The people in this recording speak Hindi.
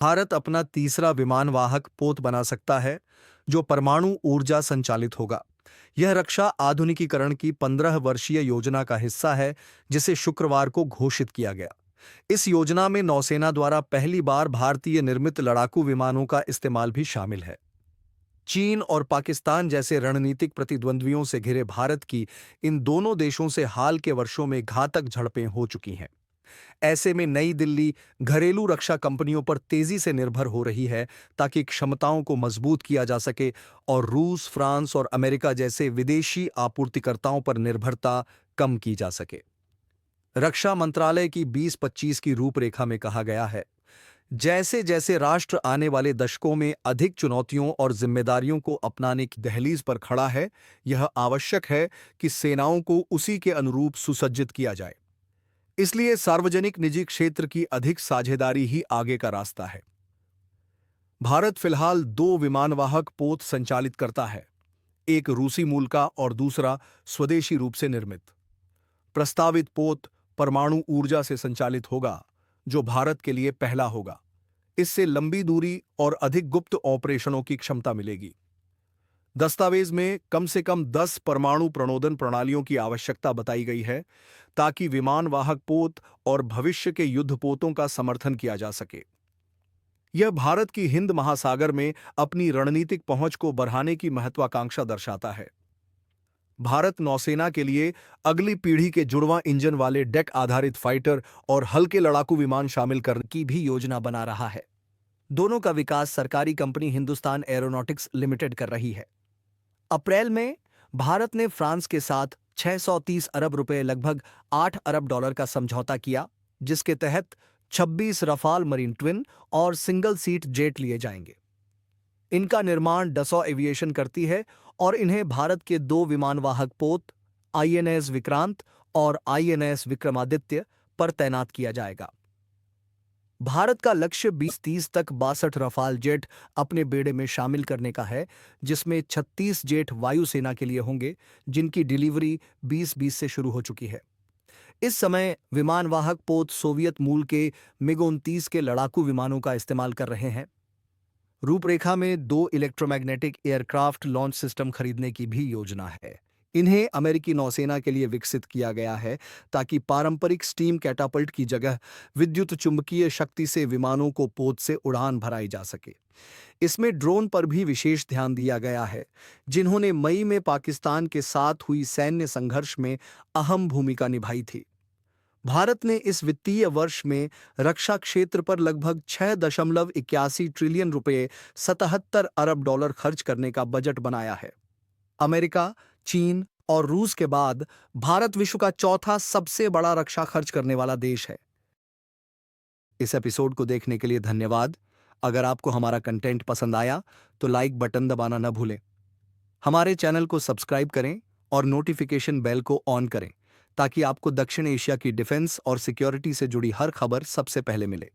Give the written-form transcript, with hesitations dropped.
भारत अपना तीसरा विमान वाहक पोत बना सकता है, जो परमाणु ऊर्जा संचालित होगा। यह रक्षा आधुनिकीकरण की 15 वर्षीय योजना का हिस्सा है, जिसे शुक्रवार को घोषित किया गया। इस योजना में नौसेना द्वारा पहली बार भारतीय निर्मित लड़ाकू विमानों का इस्तेमाल भी शामिल है। चीन और पाकिस्तान जैसे रणनीतिक प्रतिद्वंद्वियों से घिरे भारत की इन दोनों देशों से हाल के वर्षों में घातक झड़पें हो चुकी हैं। ऐसे में नई दिल्ली घरेलू रक्षा कंपनियों पर तेजी से निर्भर हो रही है, ताकि क्षमताओं को मजबूत किया जा सके और रूस, फ्रांस और अमेरिका जैसे विदेशी आपूर्तिकर्ताओं पर निर्भरता कम की जा सके। रक्षा मंत्रालय की 2025 की रूपरेखा में कहा गया है, जैसे जैसे राष्ट्र आने वाले दशकों में अधिक चुनौतियों और जिम्मेदारियों को अपनाने की दहलीज पर खड़ा है, यह आवश्यक है कि सेनाओं को उसी के अनुरूप सुसज्जित किया जाए। इसलिए सार्वजनिक निजी क्षेत्र की अधिक साझेदारी ही आगे का रास्ता है। भारत फिलहाल दो विमानवाहक पोत संचालित करता है, एक रूसी मूल का और दूसरा स्वदेशी रूप से निर्मित। प्रस्तावित पोत परमाणु ऊर्जा से संचालित होगा, जो भारत के लिए पहला होगा। इससे लंबी दूरी और अधिक गुप्त ऑपरेशनों की क्षमता मिलेगी। दस्तावेज में कम से कम 10 परमाणु प्रणोदन प्रणालियों की आवश्यकता बताई गई है, ताकि विमान वाहक पोत और भविष्य के युद्धपोतों का समर्थन किया जा सके। यह भारत की हिंद महासागर में अपनी रणनीतिक पहुंच को बढ़ाने की महत्वाकांक्षा दर्शाता है। भारत नौसेना के लिए अगली पीढ़ी के जुड़वां इंजन वाले डेक आधारित फाइटर और हल्के लड़ाकू विमान शामिल करने की भी योजना बना रहा है। दोनों का विकास सरकारी कंपनी हिंदुस्तान एरोनॉटिक्स लिमिटेड कर रही है। अप्रैल में भारत ने फ्रांस के साथ 630 अरब रुपए लगभग 8 अरब डॉलर का समझौता किया, जिसके तहत 26 रफाल मरीन ट्विन और सिंगल सीट जेट लिए जाएंगे। इनका निर्माण डसॉ एविएशन करती है और इन्हें भारत के दो विमानवाहक पोत आईएनएस विक्रांत और आईएनएस विक्रमादित्य पर तैनात किया जाएगा। भारत का लक्ष्य 2030 तक 62 रफाल जेट अपने बेड़े में शामिल करने का है, जिसमें 36 जेट वायुसेना के लिए होंगे, जिनकी डिलीवरी 2020 से शुरू हो चुकी है। इस समय विमानवाहक पोत सोवियत मूल के मिग-29 के लड़ाकू विमानों का इस्तेमाल कर रहे हैं। रूपरेखा में 2 इलेक्ट्रोमैग्नेटिक एयरक्राफ्ट लॉन्च सिस्टम खरीदने की भी योजना है। इन्हें अमेरिकी नौसेना के लिए विकसित किया गया है, ताकि पारंपरिक स्टीम कैटापल्ट की जगह विद्युत चुंबकीय शक्ति से विमानों को पोत से उड़ान भराई जा सके। इसमें ड्रोन पर भी विशेष ध्यान दिया गया है, जिन्होंने मई में पाकिस्तान के साथ हुई सैन्य संघर्ष में अहम भूमिका निभाई थी। भारत ने इस वित्तीय वर्ष में रक्षा क्षेत्र पर लगभग 6.81 ट्रिलियन रुपए 77 अरब डॉलर खर्च करने का बजट बनाया है। अमेरिका, चीन और रूस के बाद भारत विश्व का चौथा सबसे बड़ा रक्षा खर्च करने वाला देश है। इस एपिसोड को देखने के लिए धन्यवाद। अगर आपको हमारा कंटेंट पसंद आया तो लाइक बटन दबाना न भूलें। हमारे चैनल को सब्सक्राइब करें और नोटिफिकेशन बेल को ऑन करें, ताकि आपको दक्षिण एशिया की डिफेंस और सिक्योरिटी से जुड़ी हर खबर सबसे पहले मिले।